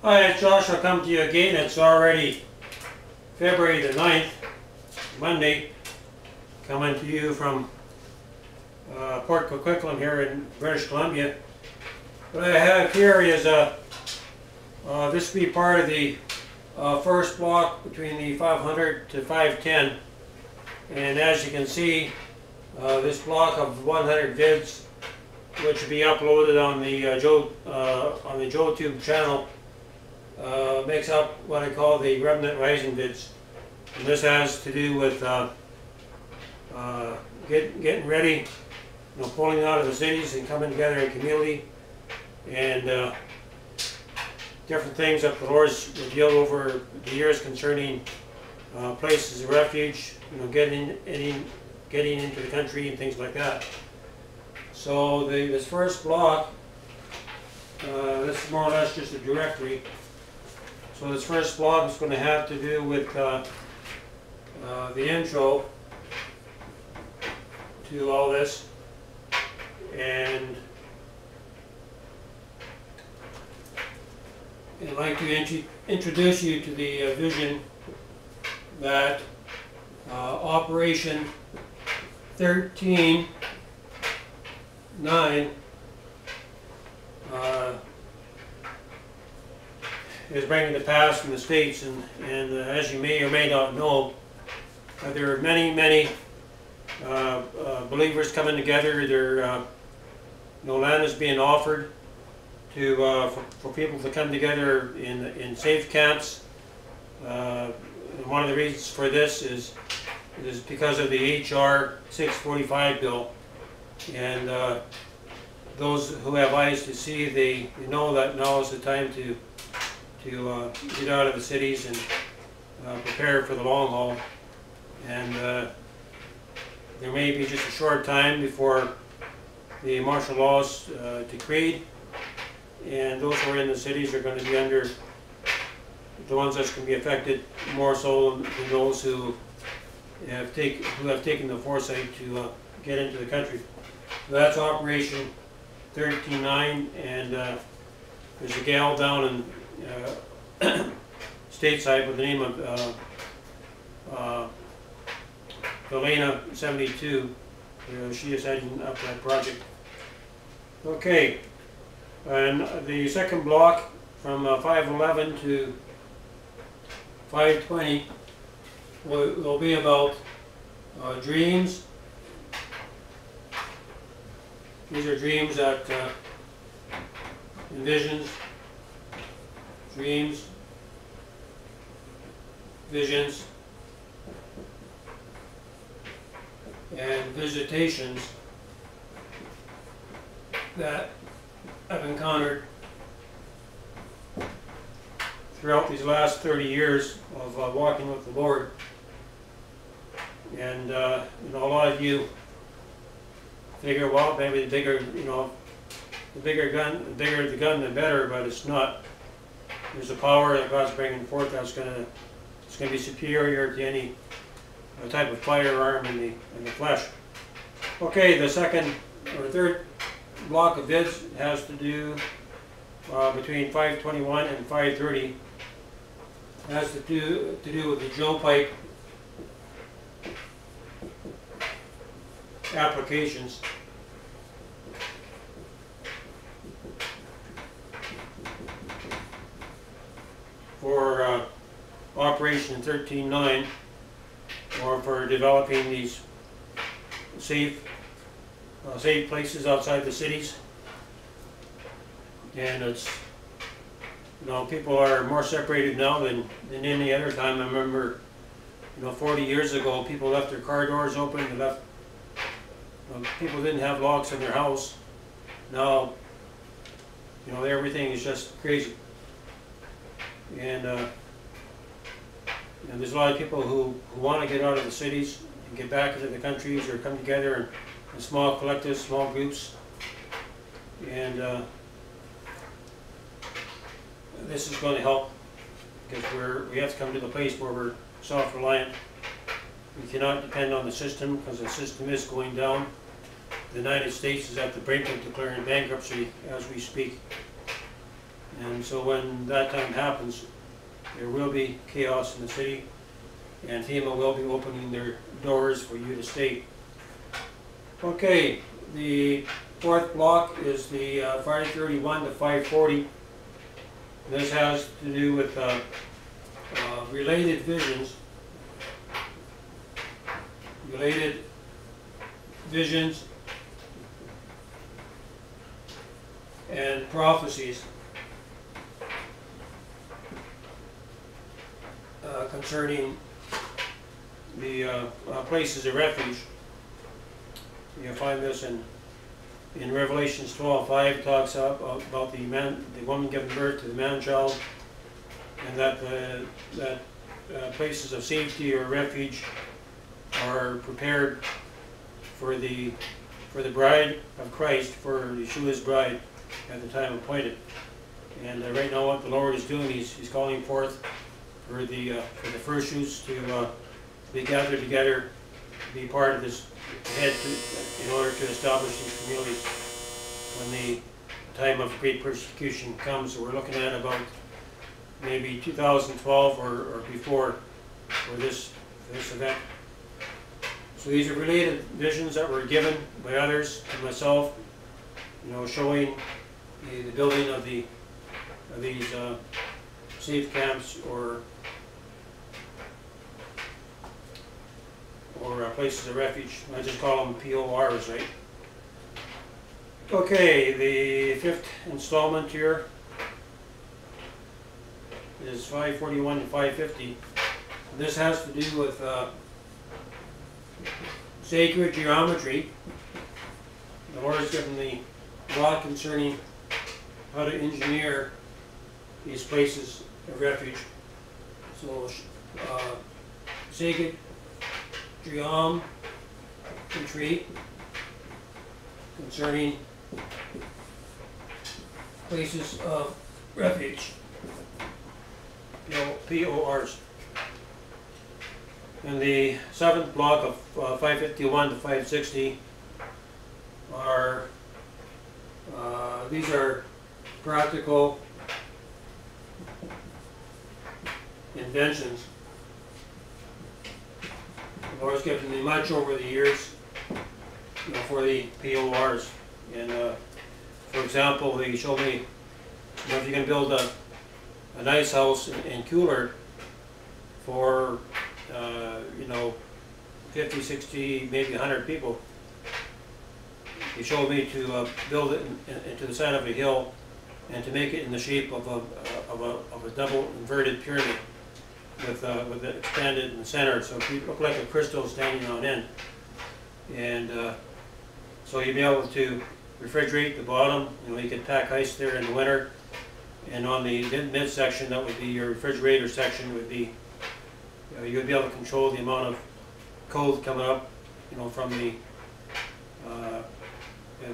Hi, it's Josh. I'll come to you again. It's already February the 9th, Monday, coming to you from Port Coquitlam here in British Columbia. What I have here is this will be part of the first block between the 500 to 510, and as you can see, this block of 100 vids, which will be uploaded on the JoeTube channel, makes up what I call the Remnant rising vids. And this has to do with getting ready, pulling out of the cities and coming together in community, and different things that the Lord's revealed over the years concerning places of refuge, getting into the country and things like that. So this first block, this is more or less just a directory. So this first block is going to have to do with the intro to all this, and I'd like to introduce you to the vision that Operation 13.9 is bringing to pass in the States, and as you may or may not know, there are many believers coming together. Land is being offered to for people to come together in safe camps. And one of the reasons for this is because of the H.R. 645 bill, and those who have eyes to see, they know that now is the time to get out of the cities and prepare for the long haul. And there may be just a short time before the martial law is decreed, and those who are in the cities are going to be under the ones that's going to be affected more so than those who have taken the foresight to get into the country. So that's Operation 13.9, and there's a gal down in stateside with the name of Elena 72. She is heading up that project. Okay, and the second block from 511 to 520 will be about dreams. These are dreams that envisions, dreams, visions, and visitations that I've encountered throughout these last 30 years of walking with the Lord. And a lot of you figure, well, maybe the bigger the gun, the better, but it's not. There's a power that God's bringing forth that's going to be superior to any type of firearm in the flesh. Okay, the second or third block of vids has to do between 521 and 530. It has to do with the drill pipe applications. For Operation 13.9, or for developing these safe places outside the cities. And it's, people are more separated now than any other time. I remember, 40 years ago, people left their car doors open. They left. People didn't have locks in their house. Now, everything is just crazy. And there's a lot of people who want to get out of the cities and get back into the countries, or come together in small collectives, small groups. And this is going to help, because we have to come to the place where we're self-reliant. We cannot depend on the system, because the system is going down. The United States is at the brink of declaring bankruptcy as we speak. And so when that time happens, there will be chaos in the city, and FEMA will be opening their doors for you to stay. Okay, the fourth block is the 531 to 540. This has to do with related visions. Related visions and prophecies concerning the places of refuge. You'll find this in Revelations 12:5. It talks about the woman giving birth to the man-child, and that places of safety or refuge are prepared for the bride of Christ, for Yeshua's bride at the time appointed. And right now, what the Lord is doing, He's calling forth for the first fruits to be gathered together, to be part of this head, in order to establish these communities when the time of great persecution comes. So we're looking at about maybe 2012 or before for this event. So these are related visions that were given by others to myself, showing the building of these safe camps or places of refuge. I just call them PORs, right? Okay, the fifth installment here is 541 to 550. This has to do with sacred geometry. The Lord has given the law concerning how to engineer these places of refuge. So, sacred geometry concerning places of refuge, PORs. And the seventh block of 551 to 560 are, these are practical inventions. The Lord's given me much over the years, for the PORs. And for example, He showed me, if you can build a nice house and cooler for 50, 60, maybe 100 people. He showed me to build it into the side of a hill and to make it in the shape of a double inverted pyramid with it expanded in the center, so it looked like a crystal standing on end. And so you'd be able to refrigerate the bottom. You could pack ice there in the winter, and on the mid section, that would be your refrigerator section. Would be you would be able to control the amount of cold coming up, from the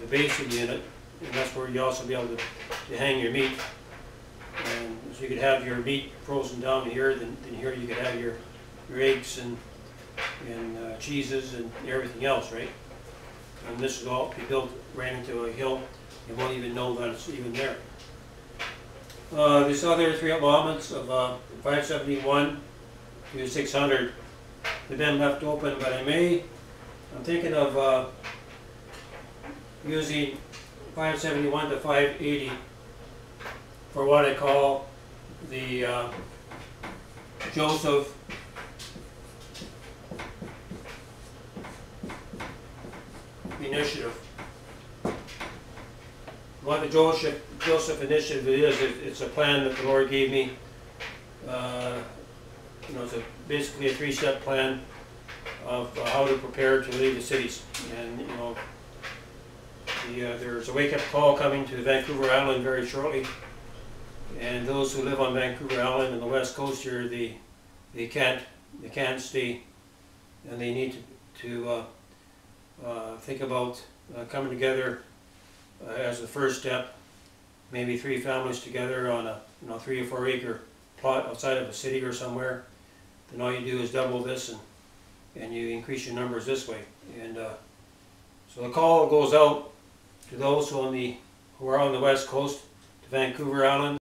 base of the unit, and that's where you also be able to hang your meat. And so you could have your meat frozen down here, then here you could have your eggs and cheeses and everything else, right? And this would all be built right into a hill. You won't even know that it's even there. These other three allotments of 571 to 600 have been left open, but I'm thinking of using 571 to 580 for what I call the Joseph Initiative. What the Joseph Initiative is, it's a plan that the Lord gave me. It's basically a three-step plan of how to prepare to leave the cities. And there's a wake-up call coming to Vancouver Island very shortly. And those who live on Vancouver Island and the West Coast here, they can't stay, and they need to think about coming together as the first step. Maybe 3 families together on a 3 or 4 acre plot outside of a city or somewhere. Then all you do is double this, and you increase your numbers this way. And so the call goes out to those who are on the West Coast, to Vancouver Island.